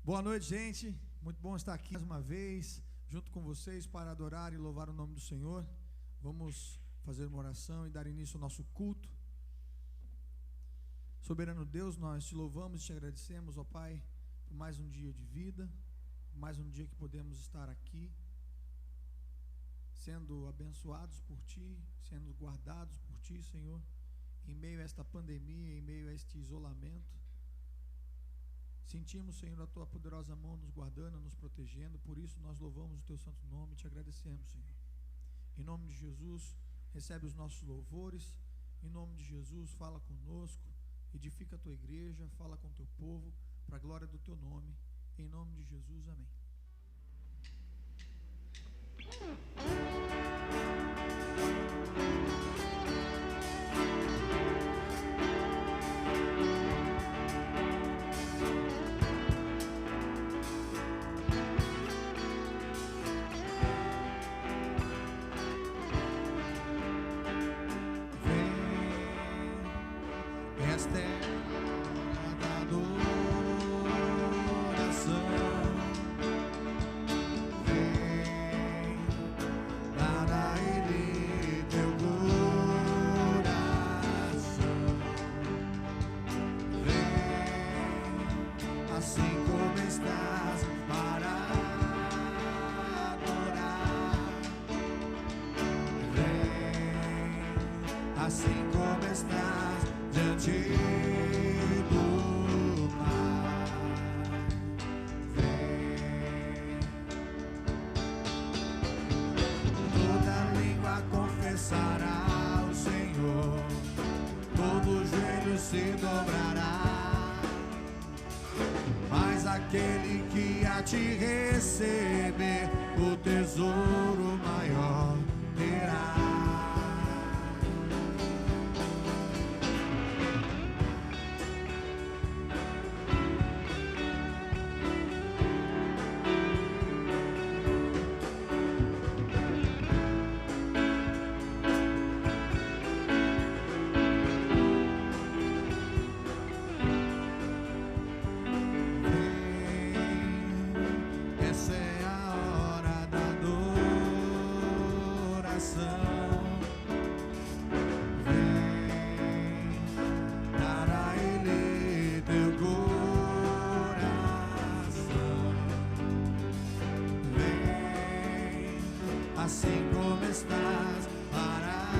Boa noite, gente. Muito bom estar aqui mais uma vez, junto com vocês, para adorar e louvar o nome do Senhor. Vamos fazer uma oração e dar início ao nosso culto. Soberano Deus, nós te louvamos e te agradecemos, ó Pai, por mais um dia de vida, mais um dia que podemos estar aqui, sendo abençoados por Ti, sendo guardados por Ti, Senhor, em meio a esta pandemia, em meio a este isolamento. Sentimos, Senhor, a Tua poderosa mão nos guardando, nos protegendo, por isso nós louvamos o Teu santo nome e te agradecemos, Senhor. Em nome de Jesus, recebe os nossos louvores, em nome de Jesus, fala conosco, edifica a Tua igreja, fala com o Teu povo, para a glória do Teu nome, em nome de Jesus, amém. Se dobrará, mas aquele que a te receber o tesouro maior terá. Assim como estás para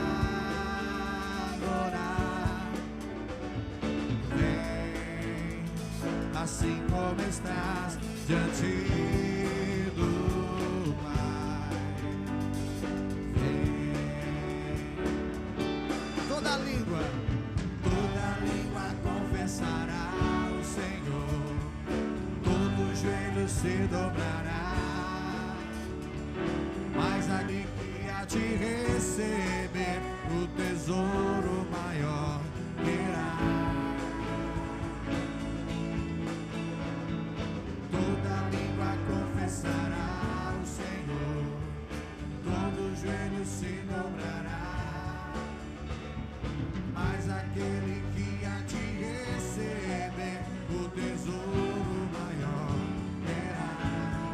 adorar, vem, assim como estás diante do Pai, vem. Toda língua confessará o Senhor, todo joelho se dobrará. Mas ali que a te receber o tesouro maior terá. Toda língua confessará o Senhor, todo joelho se dobrará. Mas aquele que a te receber o tesouro maior terá.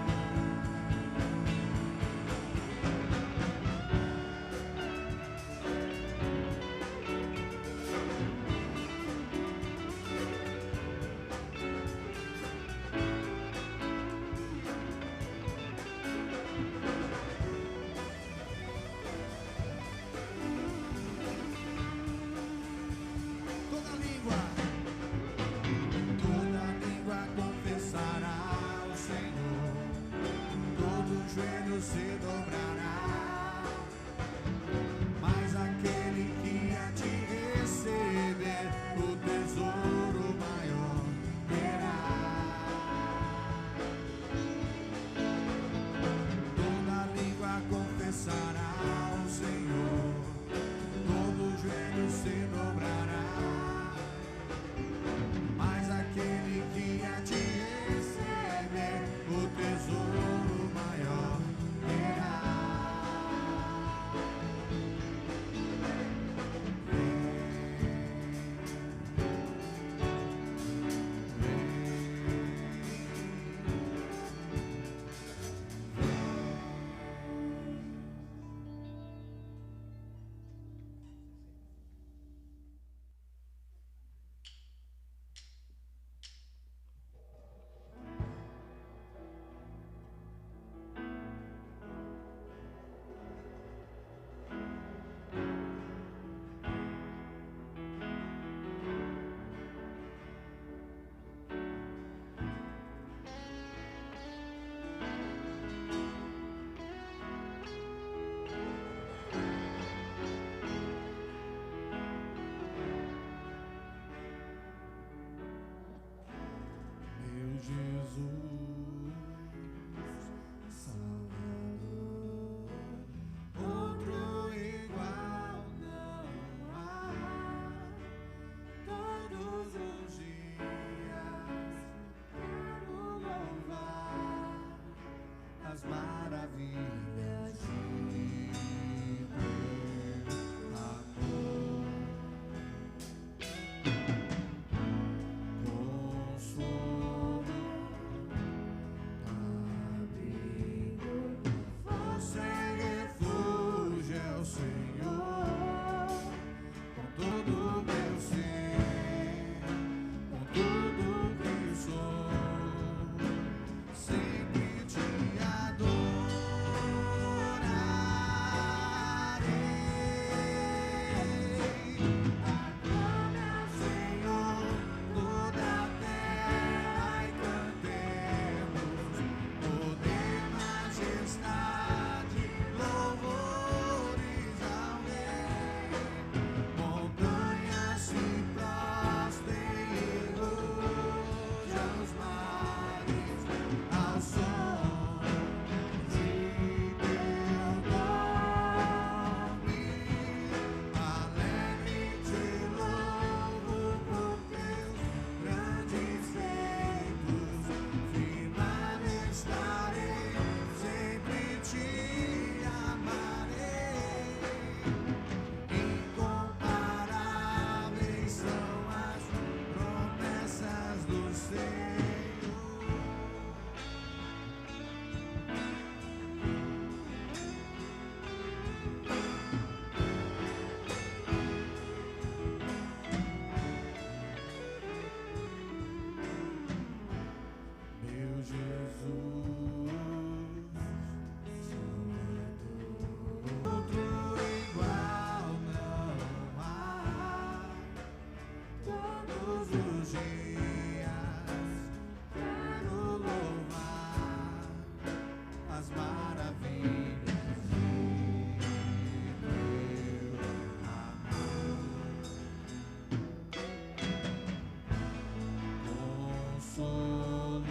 consolo.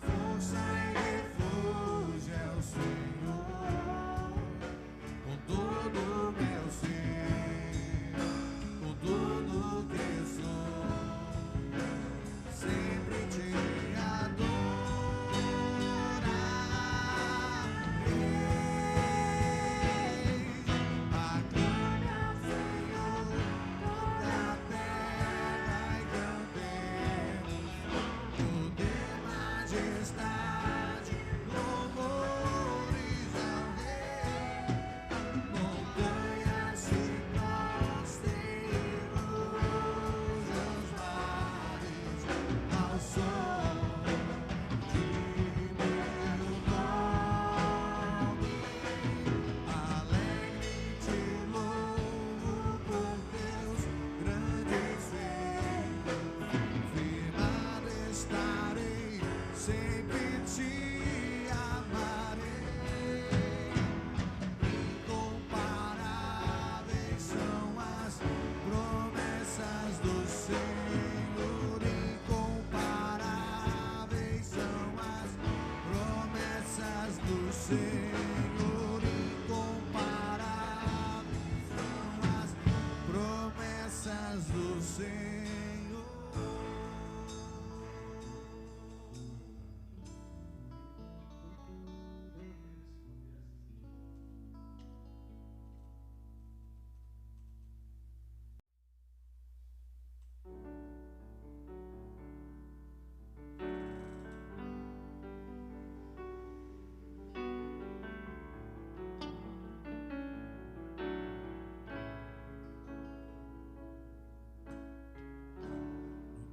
Força e refúgio é o Senhor, com todo o meu ser, com tudo que sou, sempre te adorarei. Aclame ao Senhor toda a terra e cantemos poder, majestade, louvores ao Rei. Montanhas se prostrem e rujam os mares ao som de meu nome. Alegre te louvo por teus grandes feitos, firmado estarei, sempre te amarei. Incomparáveis são as promessas do Senhor, incomparáveis são as promessas do Senhor, incomparáveis são as promessas do Senhor.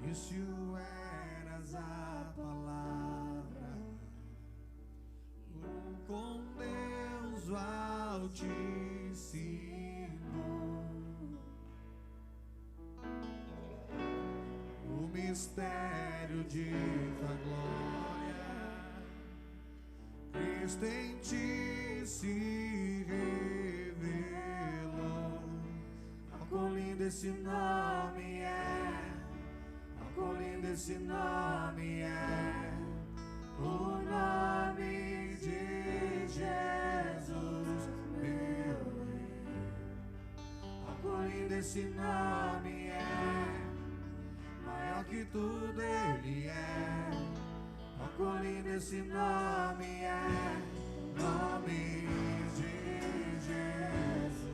No início eras a palavra, com Deus o Altíssimo. O mistério de tua glória, Cristo em ti se revelou. Oh, quão lindo esse nome é! Quão lindo esse nome é, o nome de Jesus, meu Rei. Oh, quão lindo esse nome é, maior que tudo Ele é. Oh, quão lindo esse nome é, nome de Jesus.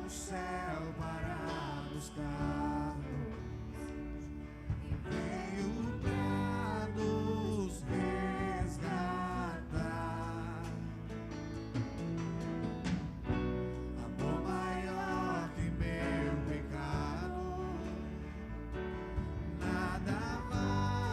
O céu para buscar-nos e veio pra nos resgatar. Amor maior que meu pecado, nada vai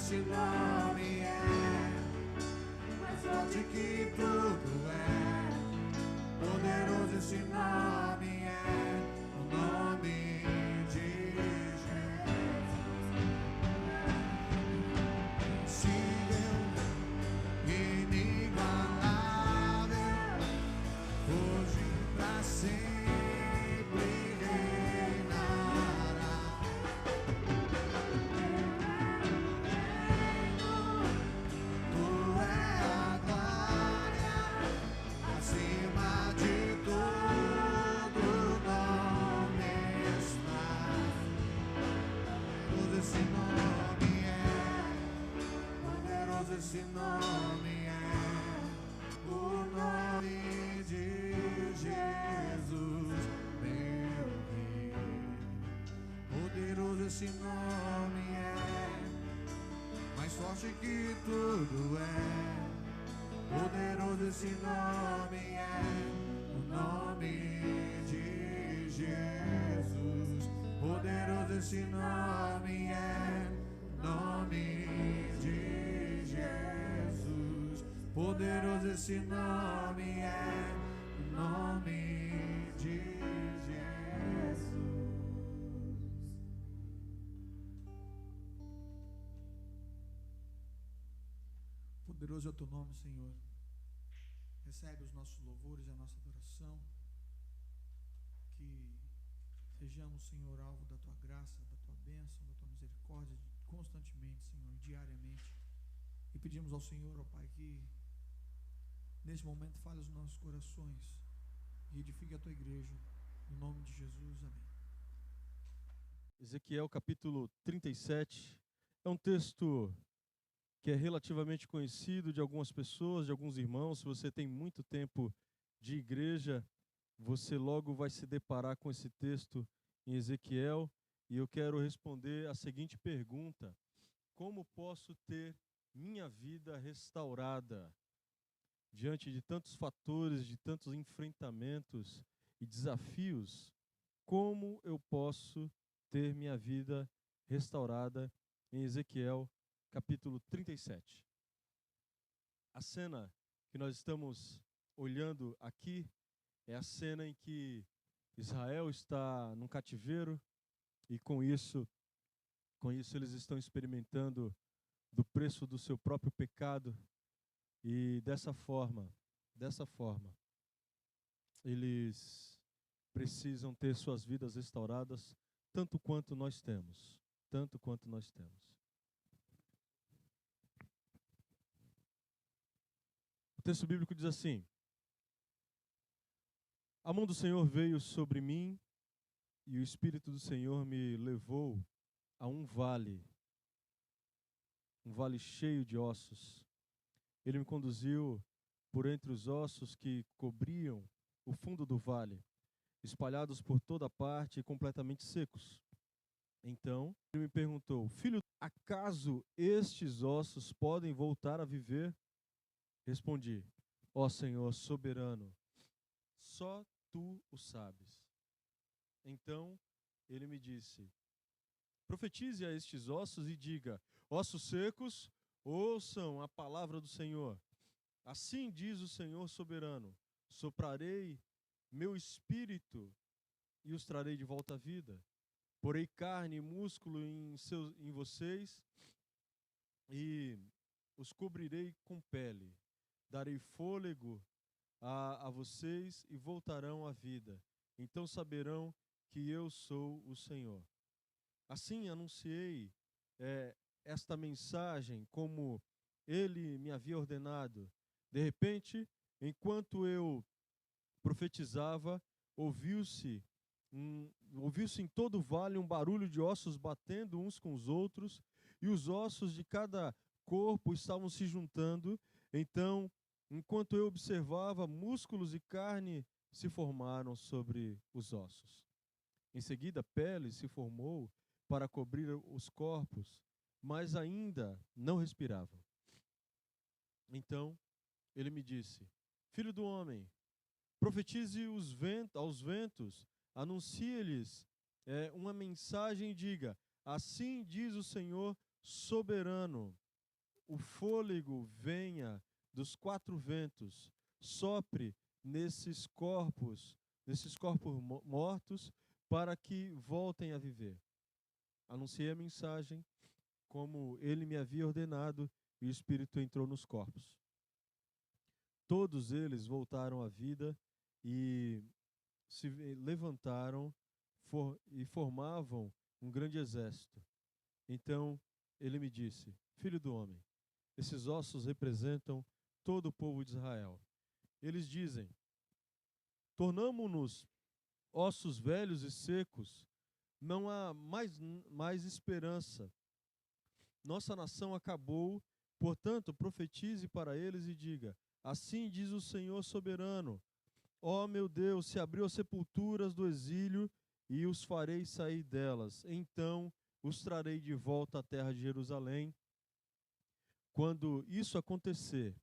esse nome é mais forte que tudo é. Poderoso esse nome é, o nome de Jesus. Invencível, inigualável, hoje pra sempre reinará. Tu é a glória, acima de todo nome está. Poderoso esse nome é, poderoso esse nome é, o nome de Jesus, meu Rei. Poderoso esse nome é, mais forte que tudo é. Poderoso esse nome é, o nome de Jesus. Poderoso esse nome é, o nome de Jesus. Poderoso esse nome é, o nome de Jesus. Poderoso é o teu nome, Senhor. Recebe os nossos louvores e a nossa adoração. Que sejamos, Senhor, alvo da tua graça, da tua bênção, da tua misericórdia, constantemente, Senhor, diariamente. E pedimos ao Senhor, ó Pai, que nesse momento fale os nossos corações e edifique a tua igreja. No nome de Jesus, amém. Ezequiel capítulo 37 é um texto que é relativamente conhecido de algumas pessoas, de alguns irmãos. Se você tem muito tempo de igreja, você logo vai se deparar com esse texto em Ezequiel. E eu quero responder a seguinte pergunta: como posso ter minha vida restaurada diante de tantos fatores, de tantos enfrentamentos e desafios? Como eu posso ter minha vida restaurada em Ezequiel capítulo 37. A cena que nós estamos olhando aqui é a cena em que Israel está num cativeiro e com isso eles estão experimentando do preço do seu próprio pecado e dessa forma, eles precisam ter suas vidas restauradas tanto quanto nós temos. O texto bíblico diz assim: a mão do Senhor veio sobre mim e o Espírito do Senhor me levou a um vale cheio de ossos. Ele me conduziu por entre os ossos que cobriam o fundo do vale, espalhados por toda parte e completamente secos. Então ele me perguntou: filho, acaso estes ossos podem voltar a viver? Respondi: ó Senhor soberano, só tu o sabes. Então ele me disse: profetize a estes ossos e diga: ossos secos, ouçam a palavra do Senhor. Assim diz o Senhor soberano: soprarei meu espírito e os trarei de volta à vida. Porei carne e músculo em vocês e os cobrirei com pele. Darei fôlego a vocês e voltarão à vida. Então saberão que eu sou o Senhor. Assim anunciei esta mensagem como ele me havia ordenado. De repente, enquanto eu profetizava, ouviu-se em todo o vale um barulho de ossos batendo uns com os outros, e os ossos de cada corpo estavam se juntando. Então, enquanto eu observava, músculos e carne se formaram sobre os ossos. Em seguida, pele se formou para cobrir os corpos, mas ainda não respiravam. Então, ele me disse: filho do homem, profetize aos ventos, anuncie-lhes uma mensagem e diga: assim diz o Senhor soberano, o fôlego venha dos quatro ventos, sopre nesses corpos mortos, para que voltem a viver. Anunciei a mensagem como ele me havia ordenado, e o Espírito entrou nos corpos. Todos eles voltaram à vida e se levantaram e formavam um grande exército. Então ele me disse: Filho do homem, esses ossos representam todo o povo de Israel. Eles dizem: tornamo-nos ossos velhos e secos, não há mais esperança. Nossa nação acabou, portanto, profetize para eles e diga: assim diz o Senhor soberano: ó meu Deus, se abriu as sepulturas do exílio e os farei sair delas. Então os trarei de volta à terra de Jerusalém. Quando isso acontecer,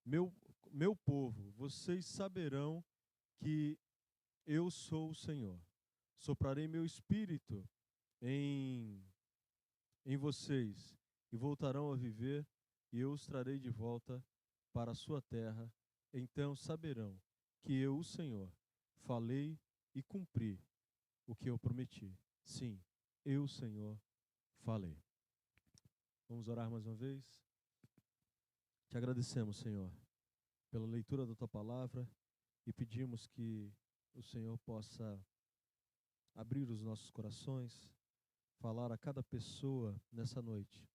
meu povo, vocês saberão que eu sou o Senhor. Soprarei meu espírito em vocês e voltarão a viver, e eu os trarei de volta para a sua terra. Então saberão que eu, o Senhor, falei e cumpri o que eu prometi. Sim, eu, Senhor, falei. Vamos orar mais uma vez? Te agradecemos, Senhor, pela leitura da Tua Palavra e pedimos que o Senhor possa abrir os nossos corações, falar a cada pessoa nessa noite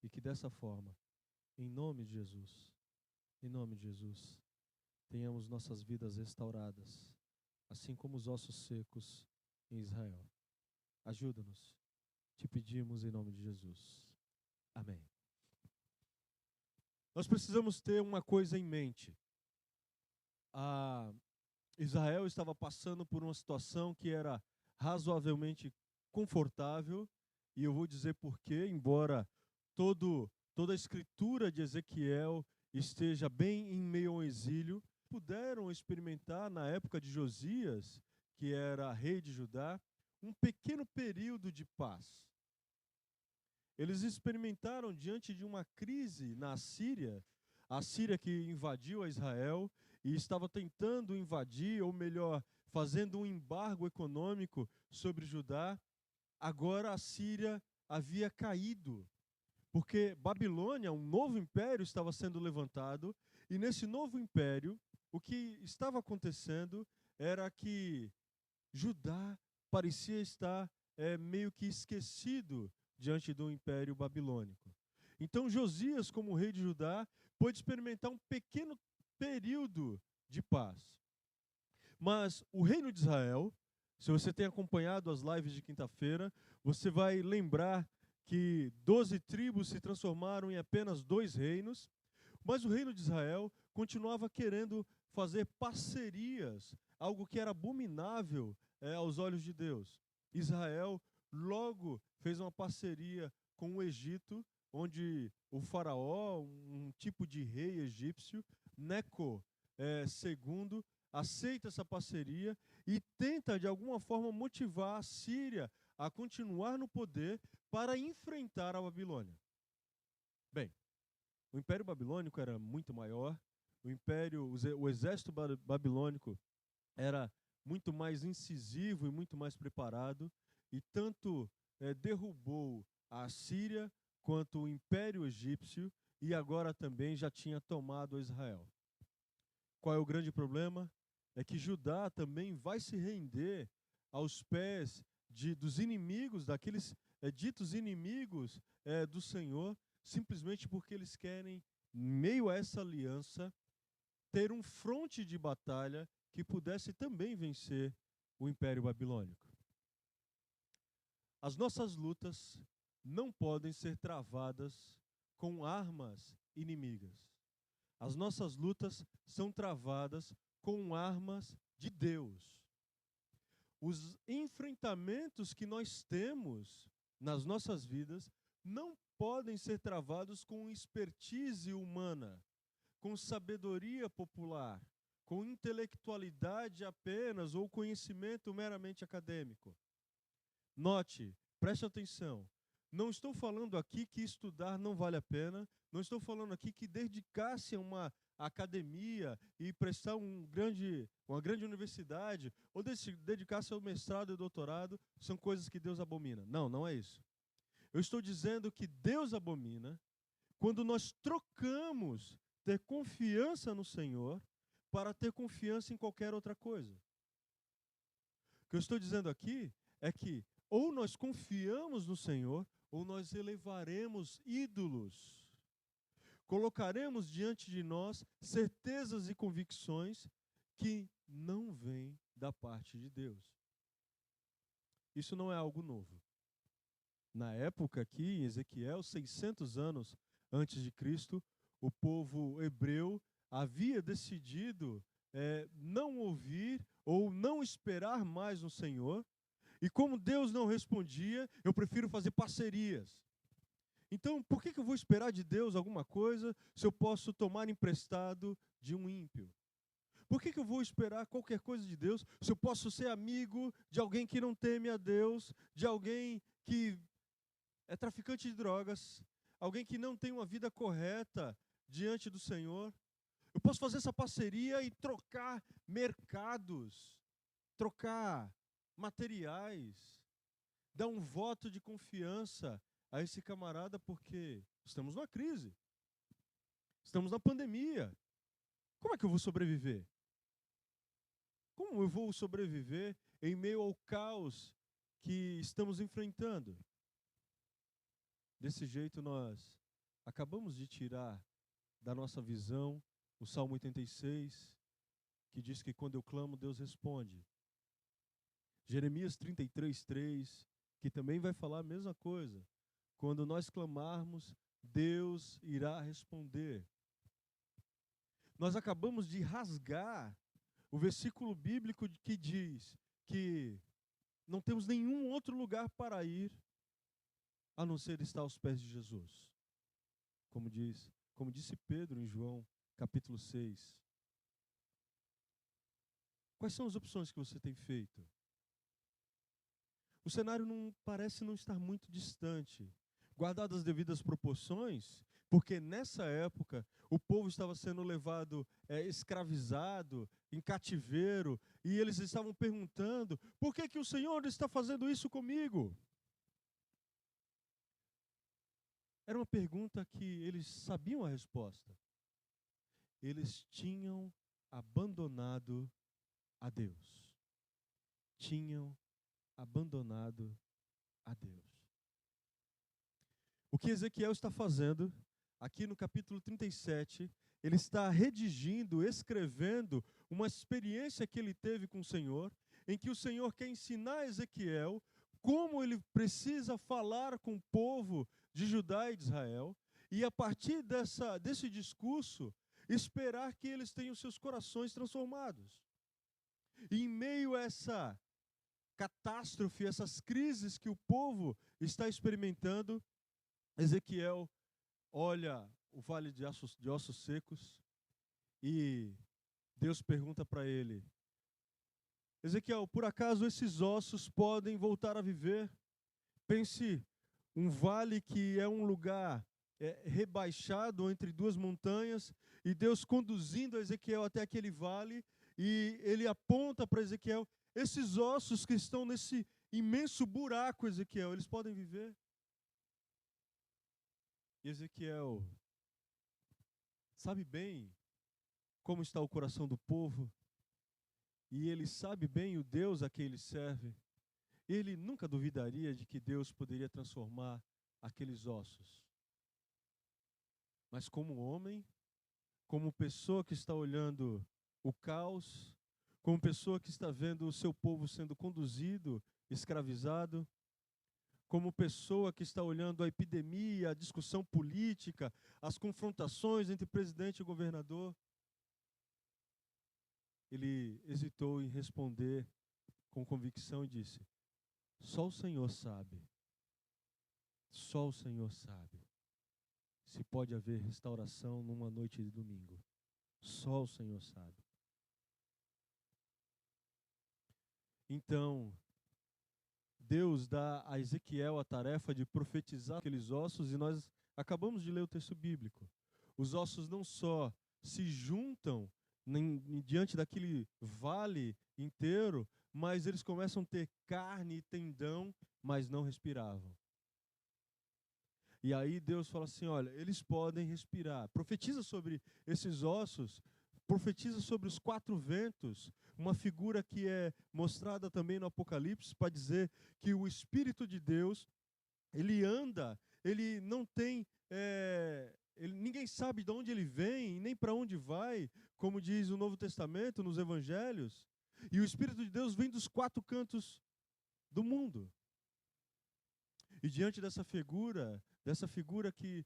e que dessa forma, em nome de Jesus, tenhamos nossas vidas restauradas, assim como os ossos secos em Israel. Ajuda-nos, te pedimos em nome de Jesus. Amém. Nós precisamos ter uma coisa em mente. Israel estava passando por uma situação que era razoavelmente confortável, e eu vou dizer por quê, embora toda a escritura de Ezequiel esteja bem em meio ao exílio, puderam experimentar na época de Josias, que era rei de Judá, um pequeno período de paz. Eles experimentaram diante de uma crise na Síria, a Síria que invadiu a Israel e estava tentando invadir, ou melhor, fazendo um embargo econômico sobre Judá. Agora a Síria havia caído, porque Babilônia, um novo império, estava sendo levantado, e nesse novo império, o que estava acontecendo era que Judá parecia estar meio que esquecido diante do Império Babilônico. Então Josias, como rei de Judá, pôde experimentar um pequeno período de paz. Mas o reino de Israel, se você tem acompanhado as lives de quinta-feira, você vai lembrar que 12 tribos se transformaram em apenas 2 reinos, mas o reino de Israel continuava querendo fazer parcerias, algo que era abominável aos olhos de Deus. Israel logo fez uma parceria com o Egito, onde o faraó, um tipo de rei egípcio, Neco II, aceita essa parceria e tenta de alguma forma motivar a Síria a continuar no poder para enfrentar a Babilônia. Bem, o Império Babilônico era muito maior, o exército babilônico era muito mais incisivo e muito mais preparado, e tanto derrubou a Síria quanto o Império Egípcio, e agora também já tinha tomado Israel. Qual é o grande problema? É que Judá também vai se render aos pés dos inimigos, daqueles ditos inimigos do Senhor, simplesmente porque eles querem, em meio a essa aliança, ter um fronte de batalha que pudesse também vencer o Império Babilônico. As nossas lutas não podem ser travadas com armas inimigas. As nossas lutas são travadas com armas de Deus. Os enfrentamentos que nós temos nas nossas vidas não podem ser travados com expertise humana, com sabedoria popular, com intelectualidade apenas ou conhecimento meramente acadêmico. Note, preste atenção, Não estou falando aqui que estudar não vale a pena, não estou falando aqui que dedicar-se a uma academia e prestar uma grande universidade, ou dedicar-se ao mestrado e doutorado, são coisas que Deus abomina. Não, não é isso. Eu estou dizendo que Deus abomina quando nós trocamos ter confiança no Senhor para ter confiança em qualquer outra coisa. O que eu estou dizendo aqui é que ou nós confiamos no Senhor, ou nós elevaremos ídolos. Colocaremos diante de nós certezas e convicções que não vêm da parte de Deus. Isso não é algo novo. Na época aqui, em Ezequiel, 600 anos antes de Cristo, o povo hebreu havia decidido não ouvir ou não esperar mais no Senhor. E como Deus não respondia, eu prefiro fazer parcerias. Então, por que eu vou esperar de Deus alguma coisa se eu posso tomar emprestado de um ímpio? Por que eu vou esperar qualquer coisa de Deus se eu posso ser amigo de alguém que não teme a Deus, de alguém que é traficante de drogas, alguém que não tem uma vida correta diante do Senhor? Eu posso fazer essa parceria e trocar mercados, trocar materiais, dar um voto de confiança a esse camarada, porque estamos numa crise, estamos na pandemia. Como é que eu vou sobreviver? Como eu vou sobreviver em meio ao caos que estamos enfrentando? Desse jeito nós acabamos de tirar da nossa visão o Salmo 86, que diz que quando eu clamo, Deus responde. Jeremias 33:3, que também vai falar a mesma coisa. Quando nós clamarmos, Deus irá responder. Nós acabamos de rasgar o versículo bíblico que diz que não temos nenhum outro lugar para ir a não ser estar aos pés de Jesus. Como disse Pedro em João, capítulo 6. Quais são as opções que você tem feito? O cenário parece não estar muito distante, guardadas as devidas proporções, porque nessa época o povo estava sendo levado escravizado, em cativeiro, e eles estavam perguntando: por que o Senhor está fazendo isso comigo? Era uma pergunta que eles sabiam a resposta. Eles tinham abandonado a Deus. Tinham abandonado a Deus. O que Ezequiel está fazendo, aqui no capítulo 37, ele está redigindo, escrevendo uma experiência que ele teve com o Senhor, em que o Senhor quer ensinar a Ezequiel como ele precisa falar com o povo de Judá e de Israel, e a partir desse discurso, esperar que eles tenham seus corações transformados. E em meio a essa catástrofe, essas crises que o povo está experimentando, Ezequiel olha o vale de ossos secos e Deus pergunta para ele: Ezequiel, por acaso esses ossos podem voltar a viver? Pense, um vale que é um lugar rebaixado entre duas montanhas, e Deus conduzindo Ezequiel até aquele vale, e ele aponta para Ezequiel: esses ossos que estão nesse imenso buraco, Ezequiel, eles podem viver? E Ezequiel sabe bem como está o coração do povo, e ele sabe bem o Deus a quem ele serve. Ele nunca duvidaria de que Deus poderia transformar aqueles ossos. Mas como homem, como pessoa que está olhando o caos, como pessoa que está vendo o seu povo sendo conduzido, escravizado, como pessoa que está olhando a epidemia, a discussão política, as confrontações entre presidente e governador, ele hesitou em responder com convicção e disse: só o Senhor sabe, só o Senhor sabe se pode haver restauração numa noite de domingo. Só o Senhor sabe. Então, Deus dá a Ezequiel a tarefa de profetizar aqueles ossos, e nós acabamos de ler o texto bíblico. Os ossos não só se juntam diante daquele vale inteiro, mas eles começam a ter carne e tendão, mas não respiravam. E aí Deus fala assim, olha, eles podem respirar. Profetiza sobre esses ossos, profetiza sobre os 4 ventos, uma figura que é mostrada também no Apocalipse para dizer que o Espírito de Deus, ele anda, ele não tem, ninguém sabe de onde ele vem, nem para onde vai, como diz o Novo Testamento, nos Evangelhos. E o Espírito de Deus vem dos 4 cantos do mundo. E diante dessa figura que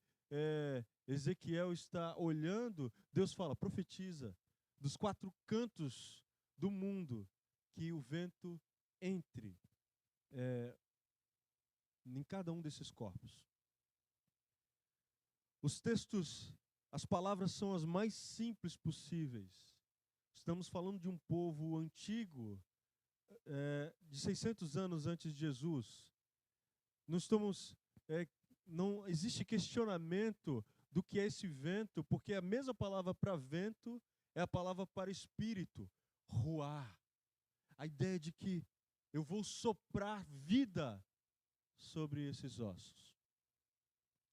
Ezequiel está olhando, Deus fala, profetiza dos 4 cantos do mundo, que o vento entre em cada um desses corpos. Os textos, as palavras são as mais simples possíveis. Estamos falando de um povo antigo, de 600 anos antes de Jesus. Não existe questionamento do que é esse vento, porque a mesma palavra para vento é a palavra para espírito, ruar. A ideia de que eu vou soprar vida sobre esses ossos.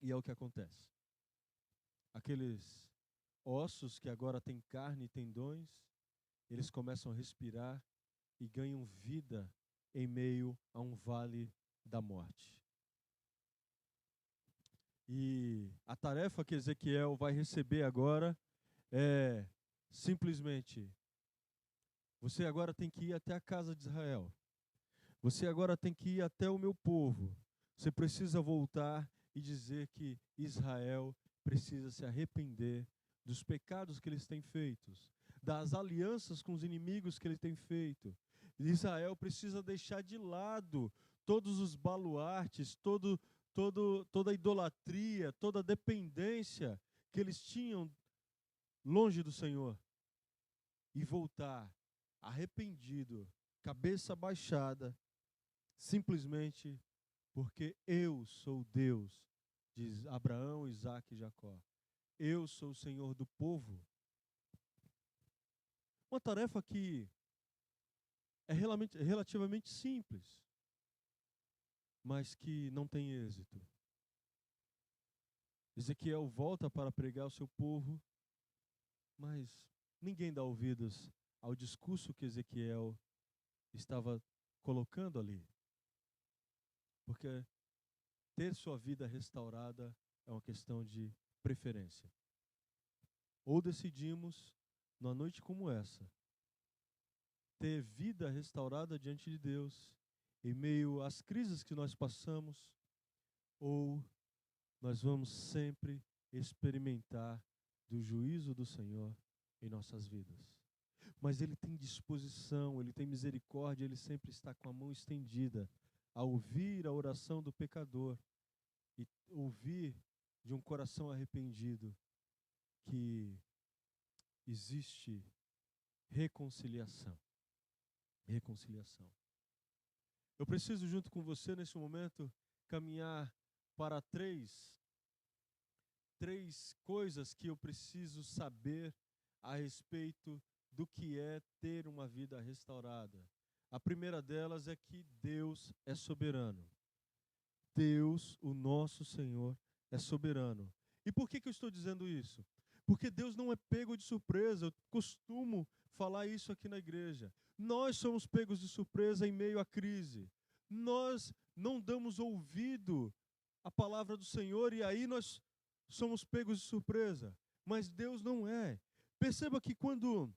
E é o que acontece. Aqueles ossos que agora têm carne e tendões, eles começam a respirar e ganham vida em meio a um vale da morte. E a tarefa que Ezequiel vai receber agora é simplesmente: você agora tem que ir até a casa de Israel. Você agora tem que ir até o meu povo. Você precisa voltar e dizer que Israel precisa se arrepender dos pecados que eles têm feitos, das alianças com os inimigos que eles têm feito. Israel precisa deixar de lado todos os baluartes, toda a idolatria, toda a dependência que eles tinham longe do Senhor, e voltar arrependido, cabeça baixada, simplesmente porque eu sou Deus de Abraão, Isaque e Jacó. Eu sou o Senhor do povo. Uma tarefa que é relativamente simples, mas que não tem êxito. Ezequiel volta para pregar ao seu povo, mas ninguém dá ouvidos ao discurso que Ezequiel estava colocando ali. Porque ter sua vida restaurada é uma questão de preferência. Ou decidimos, numa noite como essa, ter vida restaurada diante de Deus, em meio às crises que nós passamos, ou nós vamos sempre experimentar do juízo do Senhor em nossas vidas. Mas Ele tem disposição, Ele tem misericórdia, Ele sempre está com a mão estendida a ouvir a oração do pecador e ouvir de um coração arrependido que existe reconciliação. Reconciliação. Eu preciso, junto com você, nesse momento, caminhar para três coisas que eu preciso saber a respeito do que é ter uma vida restaurada. A primeira delas é que Deus é soberano. Deus, o nosso Senhor, é soberano. E por que eu estou dizendo isso? Porque Deus não é pego de surpresa. Eu costumo falar isso aqui na igreja. Nós somos pegos de surpresa em meio à crise. Nós não damos ouvido à palavra do Senhor e aí nós somos pegos de surpresa. Mas Deus não é. Perceba que quando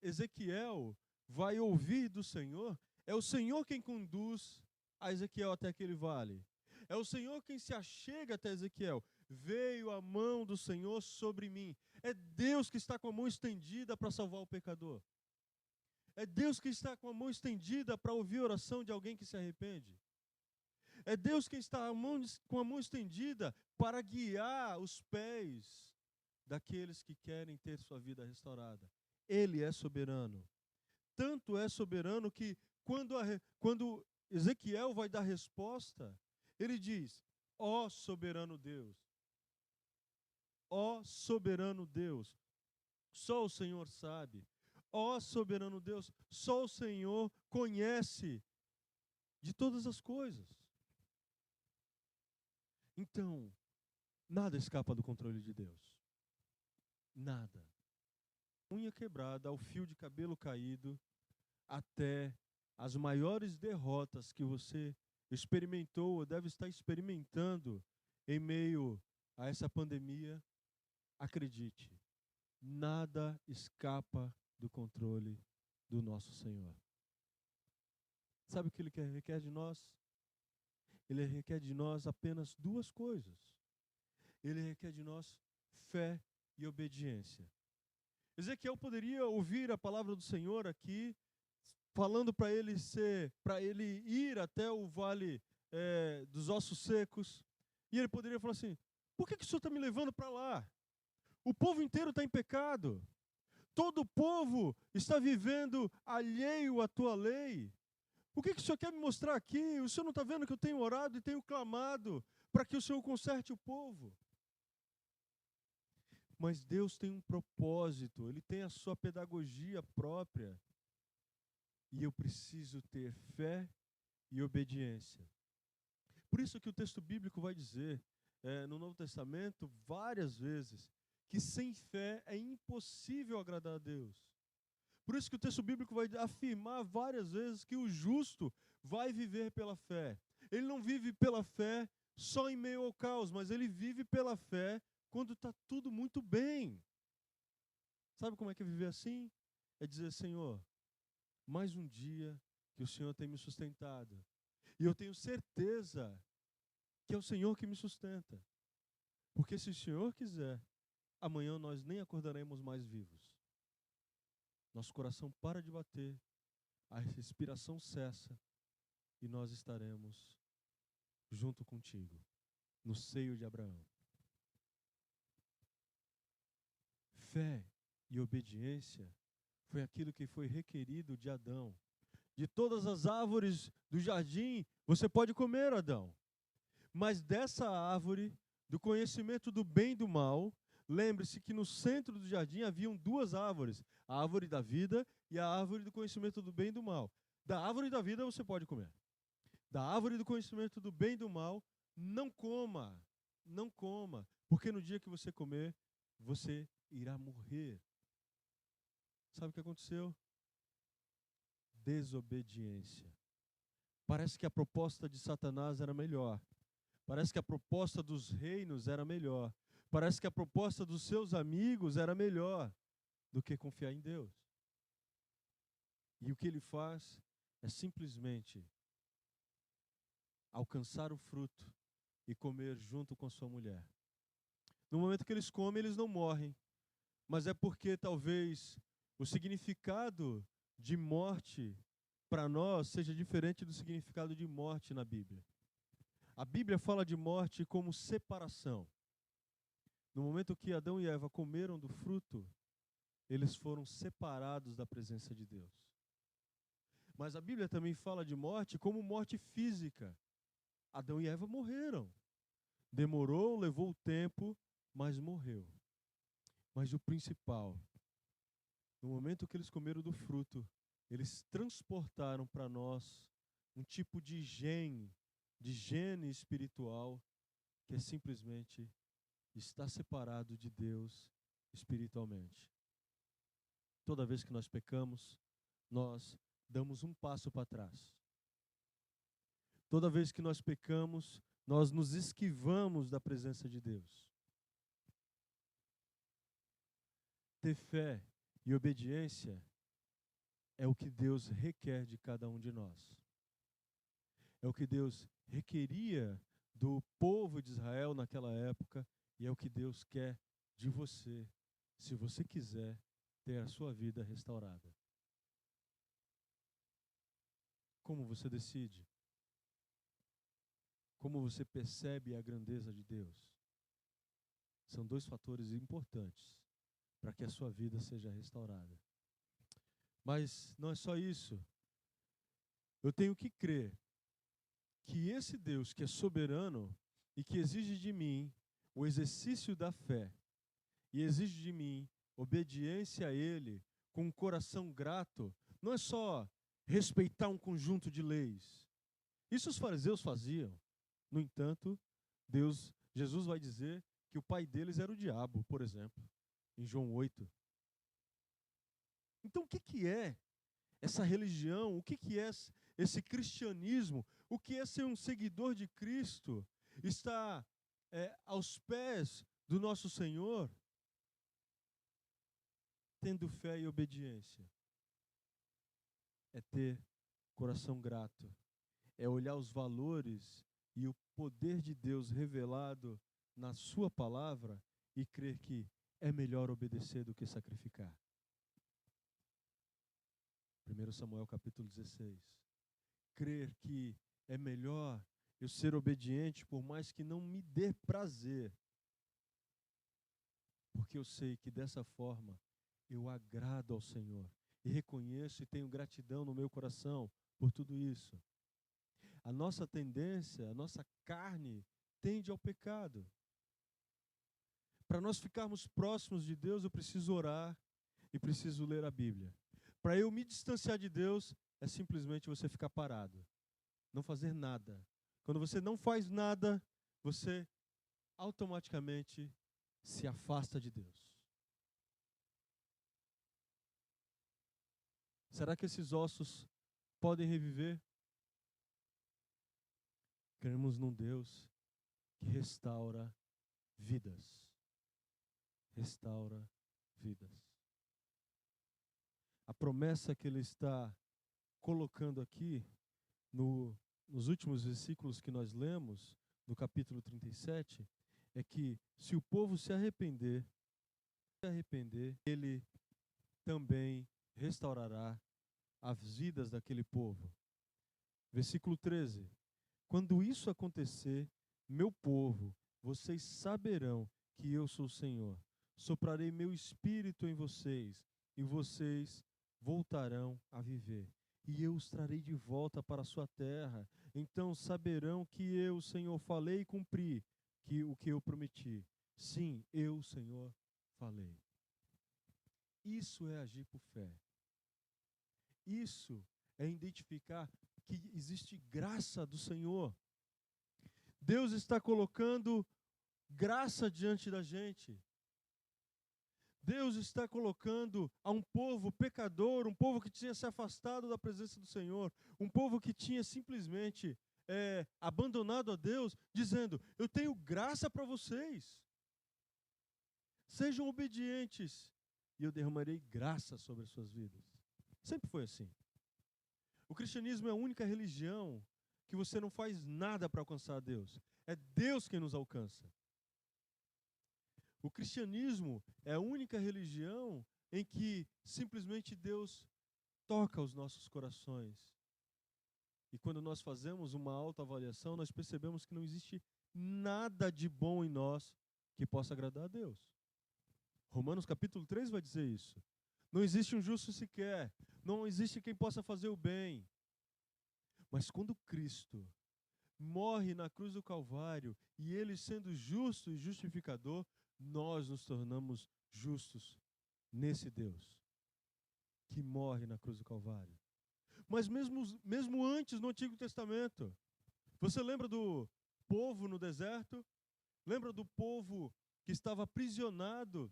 Ezequiel vai ouvir do Senhor, é o Senhor quem conduz a Ezequiel até aquele vale. É o Senhor quem se achega até Ezequiel. Veio a mão do Senhor sobre mim. É Deus que está com a mão estendida para salvar o pecador. É Deus que está com a mão estendida para ouvir a oração de alguém que se arrepende. É Deus que está com a mão estendida para guiar os pés daqueles que querem ter sua vida restaurada. Ele é soberano. Tanto é soberano que quando Ezequiel vai dar resposta, ele diz: ó soberano Deus, ó soberano Deus, só o Senhor sabe. Ó soberano Deus, só o Senhor conhece de todas as coisas. Então, nada escapa do controle de Deus. Nada. Unha quebrada, ao fio de cabelo caído, até as maiores derrotas que você experimentou ou deve estar experimentando em meio a essa pandemia, acredite, nada escapa do controle do nosso Senhor. Sabe o que Ele requer de nós? Ele requer de nós apenas duas coisas. Ele requer de nós fé e obediência. Ezequiel poderia ouvir a palavra do Senhor aqui, falando para ele ir até o vale dos ossos secos, e ele poderia falar assim: por que o Senhor está me levando para lá? O povo inteiro está em pecado. Todo o povo está vivendo alheio à tua lei. O que o Senhor quer me mostrar aqui? O Senhor não está vendo que eu tenho orado e tenho clamado para que o Senhor conserte o povo? Mas Deus tem um propósito, Ele tem a sua pedagogia própria. E eu preciso ter fé e obediência. Por isso que o texto bíblico vai dizer, no Novo Testamento, várias vezes, que sem fé é impossível agradar a Deus. Por isso que o texto bíblico vai afirmar várias vezes que o justo vai viver pela fé. Ele não vive pela fé só em meio ao caos, mas ele vive pela fé quando está tudo muito bem. Sabe como é que é viver assim? É dizer: Senhor, mais um dia que o Senhor tem me sustentado. E eu tenho certeza que é o Senhor que me sustenta. Porque se o Senhor quiser, amanhã nós nem acordaremos mais vivos. Nosso coração para de bater, a respiração cessa e nós estaremos junto contigo, no seio de Abraão. Fé e obediência foi aquilo que foi requerido de Adão. De todas as árvores do jardim, você pode comer, Adão. Mas dessa árvore, do conhecimento do bem e do mal, lembre-se que no centro do jardim haviam duas árvores, a árvore da vida e a árvore do conhecimento do bem e do mal. Da árvore da vida você pode comer. Da árvore do conhecimento do bem e do mal, não coma, não coma, porque no dia que você comer, você irá morrer. Sabe o que aconteceu? Desobediência. Parece que a proposta de Satanás era melhor. Parece que a proposta dos reinos era melhor. Parece que a proposta dos seus amigos era melhor do que confiar em Deus. E o que ele faz é simplesmente alcançar o fruto e comer junto com sua mulher. No momento que eles comem, eles não morrem. Mas é porque talvez o significado de morte para nós seja diferente do significado de morte na Bíblia. A Bíblia fala de morte como separação. No momento que Adão e Eva comeram do fruto, eles foram separados da presença de Deus. Mas a Bíblia também fala de morte como morte física. Adão e Eva morreram. Demorou, levou tempo, mas morreu. Mas o principal, no momento que eles comeram do fruto, eles transportaram para nós um tipo de gene espiritual, que é simplesmente estar separado de Deus espiritualmente. Toda vez que nós pecamos, nós damos um passo para trás. Toda vez que nós pecamos, nós nos esquivamos da presença de Deus. Ter fé e obediência é o que Deus requer de cada um de nós. É o que Deus requeria do povo de Israel naquela época e é o que Deus quer de você, se você quiser ter a sua vida restaurada. Como você decide? Como você percebe a grandeza de Deus? São dois fatores importantes para que a sua vida seja restaurada. Mas não é só isso. Eu tenho que crer que esse Deus que é soberano e que exige de mim o exercício da fé e exige de mim obediência a Ele com um coração grato, não é só respeitar um conjunto de leis. Isso os fariseus faziam. No entanto, Jesus vai dizer que o pai deles era o diabo, por exemplo, em João 8. Então, o que é essa religião? O que é esse cristianismo? O que é ser um seguidor de Cristo? Estar aos pés do nosso Senhor, tendo fé e obediência. É ter coração grato. É olhar os valores e o poder de Deus revelado na sua palavra e crer que é melhor obedecer do que sacrificar. 1 Samuel capítulo 16. Crer que é melhor eu ser obediente, por mais que não me dê prazer, porque eu sei que dessa forma eu agrado ao Senhor e reconheço e tenho gratidão no meu coração por tudo isso. A nossa tendência, a nossa carne tende ao pecado. Para nós ficarmos próximos de Deus, eu preciso orar e preciso ler a Bíblia. Para eu me distanciar de Deus, é simplesmente você ficar parado, não fazer nada. Quando você não faz nada, você automaticamente se afasta de Deus. Será que esses ossos podem reviver? Cremos num Deus que restaura vidas. Restaura vidas. A promessa que ele está colocando aqui nos últimos versículos que nós lemos, no capítulo 37, é que se o povo se arrepender, ele também restaurará as vidas daquele povo. Versículo 13. Quando isso acontecer, meu povo, vocês saberão que eu sou o Senhor. Soprarei meu espírito em vocês, e vocês voltarão a viver. E eu os trarei de volta para a sua terra. Então saberão que eu, o Senhor, falei e cumpri o que eu prometi. Sim, eu, o Senhor, falei. Isso é agir por fé. Isso é identificar que existe graça do Senhor. Deus está colocando graça diante da gente. Deus está colocando a um povo pecador, um povo que tinha se afastado da presença do Senhor, um povo que tinha simplesmente abandonado a Deus, dizendo: eu tenho graça para vocês. Sejam obedientes e eu derramarei graça sobre as suas vidas. Sempre foi assim. O cristianismo é a única religião que você não faz nada para alcançar a Deus. É Deus quem nos alcança. O cristianismo é a única religião em que simplesmente Deus toca os nossos corações. E quando nós fazemos uma autoavaliação, nós percebemos que não existe nada de bom em nós que possa agradar a Deus. Romanos capítulo 3 vai dizer isso. Não existe um justo sequer, não existe quem possa fazer o bem. Mas quando Cristo morre na cruz do Calvário, e Ele sendo justo e justificador, nós nos tornamos justos nesse Deus que morre na cruz do Calvário. Mas mesmo antes, no Antigo Testamento, você lembra do povo no deserto? Lembra do povo que estava aprisionado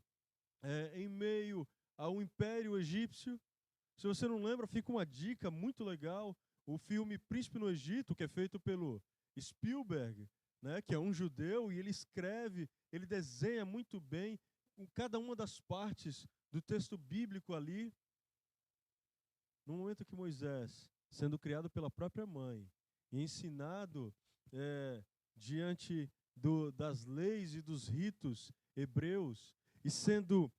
em meio ao Império Egípcio? Se você não lembra, fica uma dica muito legal. O filme Príncipe no Egito, que é feito pelo Spielberg, né, que é um judeu, e ele escreve, ele desenha muito bem cada uma das partes do texto bíblico ali. No momento que Moisés, sendo criado pela própria mãe e ensinado diante das leis e dos ritos hebreus, e sendo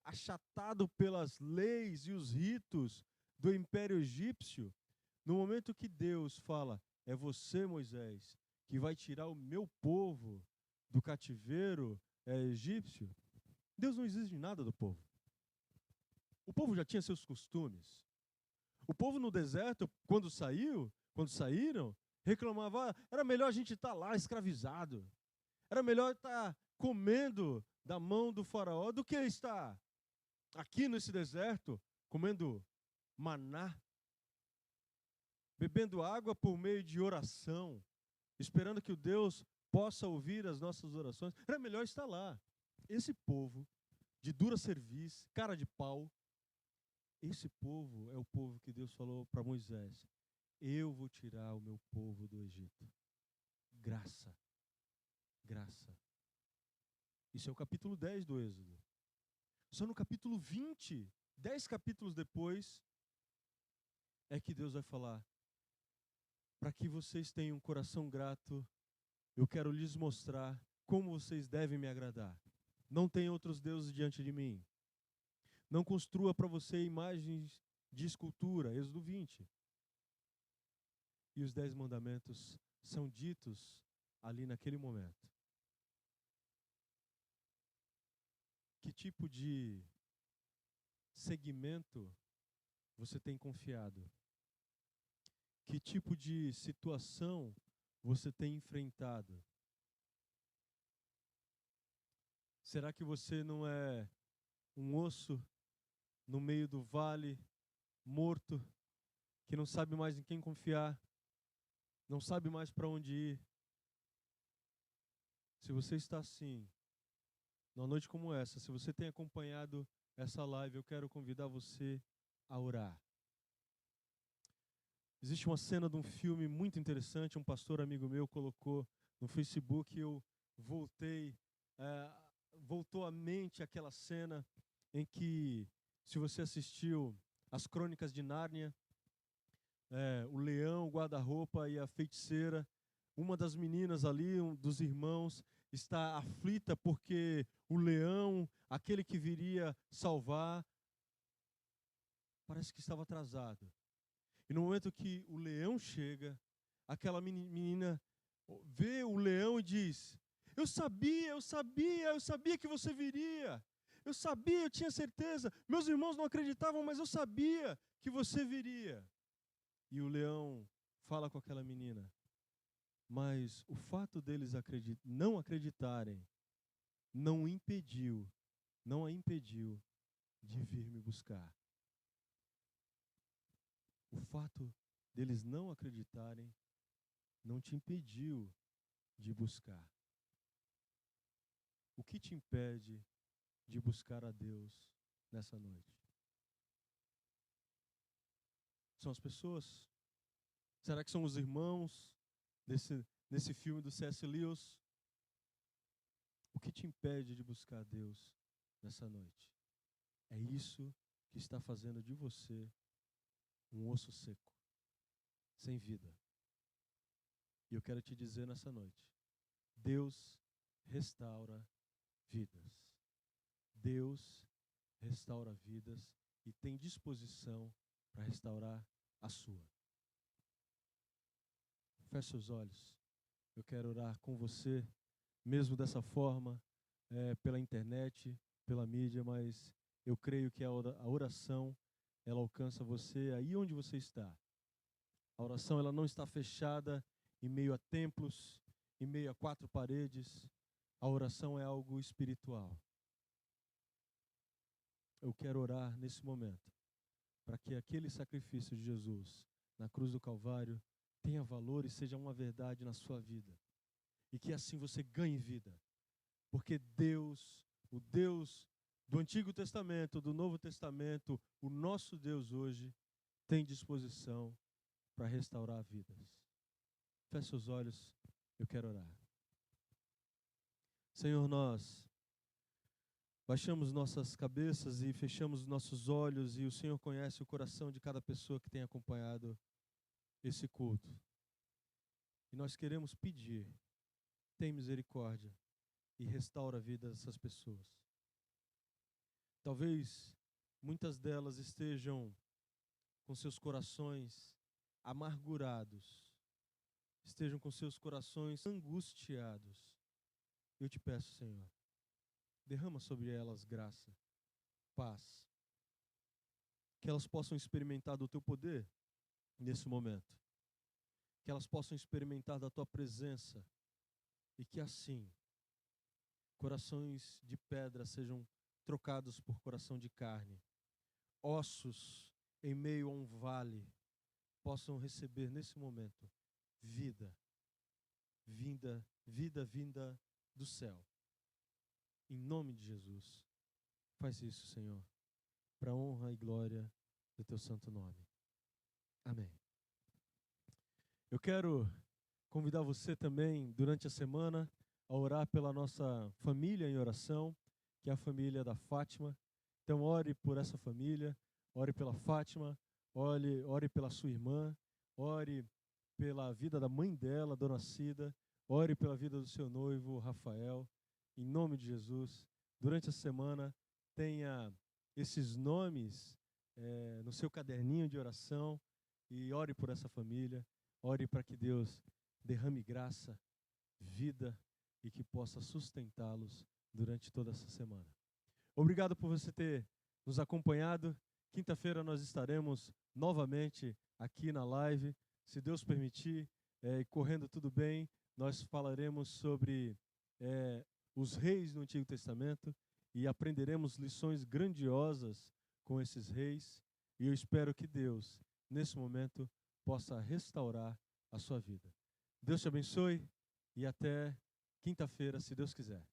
achatado pelas leis e os ritos do Império Egípcio, no momento que Deus fala: é você, Moisés, que vai tirar o meu povo do cativeiro egípcio, Deus não exige nada do povo. O povo já tinha seus costumes. O povo no deserto, quando saíram, reclamava, era melhor a gente estar lá escravizado. Era melhor estar comendo da mão do faraó do que estar aqui nesse deserto, comendo maná, bebendo água por meio de oração, esperando que o Deus possa ouvir as nossas orações. Era melhor estar lá. Esse povo de dura cerviz, cara de pau, esse povo é o povo que Deus falou para Moisés: eu vou tirar o meu povo do Egito. Graça. Graça. Isso é o capítulo 10 do Êxodo. Só no capítulo 20, 10 capítulos depois, é que Deus vai falar: para que vocês tenham um coração grato, eu quero lhes mostrar como vocês devem me agradar. Não tem outros deuses diante de mim. Não construa para você imagens de escultura. Êxodo 20. E os 10 mandamentos são ditos ali naquele momento. Que tipo de segmento você tem confiado? Que tipo de situação você tem enfrentado? Será que você não é um osso no meio do vale, morto, que não sabe mais em quem confiar, não sabe mais para onde ir? Se você está assim, numa noite como essa, se você tem acompanhado essa live, eu quero convidar você a orar. Existe uma cena de um filme muito interessante, um pastor amigo meu colocou no Facebook, e eu voltou à mente aquela cena em que, se você assistiu As Crônicas de Nárnia, o leão, o guarda-roupa e a feiticeira, uma das meninas ali, um dos irmãos, está aflita porque o leão, aquele que viria salvar, parece que estava atrasado. E no momento que o leão chega, aquela menina vê o leão e diz: eu sabia que você viria. Eu sabia, eu tinha certeza. Meus irmãos não acreditavam, mas eu sabia que você viria. E o leão fala com aquela menina: mas o fato deles não acreditarem não a impediu de vir me buscar. O fato deles não acreditarem não te impediu de buscar. O que te impede de buscar a Deus nessa noite? São as pessoas? Será que são os irmãos nesse filme do C.S. Lewis? O que te impede de buscar a Deus nessa noite? É isso que está fazendo de você um osso seco, sem vida. E eu quero te dizer nessa noite: Deus restaura vidas. Deus restaura vidas e tem disposição para restaurar a sua. Feche seus olhos. Eu quero orar com você, mesmo dessa forma, pela internet, pela mídia, mas eu creio que a oração, ela alcança você aí onde você está. A oração, ela não está fechada em meio a templos, em meio a 4 paredes. A oração é algo espiritual. Eu quero orar nesse momento para que aquele sacrifício de Jesus na cruz do Calvário tenha valor e seja uma verdade na sua vida. E que assim você ganhe vida. Porque Deus, o Deus do Antigo Testamento, do Novo Testamento, o nosso Deus hoje, tem disposição para restaurar vidas. Feche seus olhos, eu quero orar. Senhor, nós baixamos nossas cabeças e fechamos nossos olhos, e o Senhor conhece o coração de cada pessoa que tem acompanhado esse culto. E nós queremos pedir: tem misericórdia e restaura a vida dessas pessoas. Talvez muitas delas estejam com seus corações amargurados, estejam com seus corações angustiados. Eu te peço, Senhor, derrama sobre elas graça, paz, que elas possam experimentar do teu poder nesse momento, que que elas possam experimentar da Tua presença e que assim corações de pedra sejam trocados por coração de carne, ossos em meio a um vale possam receber nesse momento vida vinda do céu. Em nome de Jesus, faz isso, Senhor, para a honra e glória do Teu santo nome. Amém. Eu quero convidar você também, durante a semana, a orar pela nossa família em oração, que é a família da Fátima. Então, ore por essa família, ore pela Fátima, ore pela sua irmã, ore pela vida da mãe dela, Dona Cida, ore pela vida do seu noivo, Rafael, em nome de Jesus. Durante a semana, tenha esses nomes no seu caderninho de oração e ore por essa família, ore para que Deus derrame graça, vida e que possa sustentá-los durante toda essa semana. Obrigado por você ter nos acompanhado. Quinta-feira nós estaremos novamente aqui na live. Se Deus permitir, correndo tudo bem, nós falaremos sobre os reis do Antigo Testamento e aprenderemos lições grandiosas com esses reis. E eu espero que Deus, nesse momento, possa restaurar a sua vida. Deus te abençoe e até quinta-feira, se Deus quiser.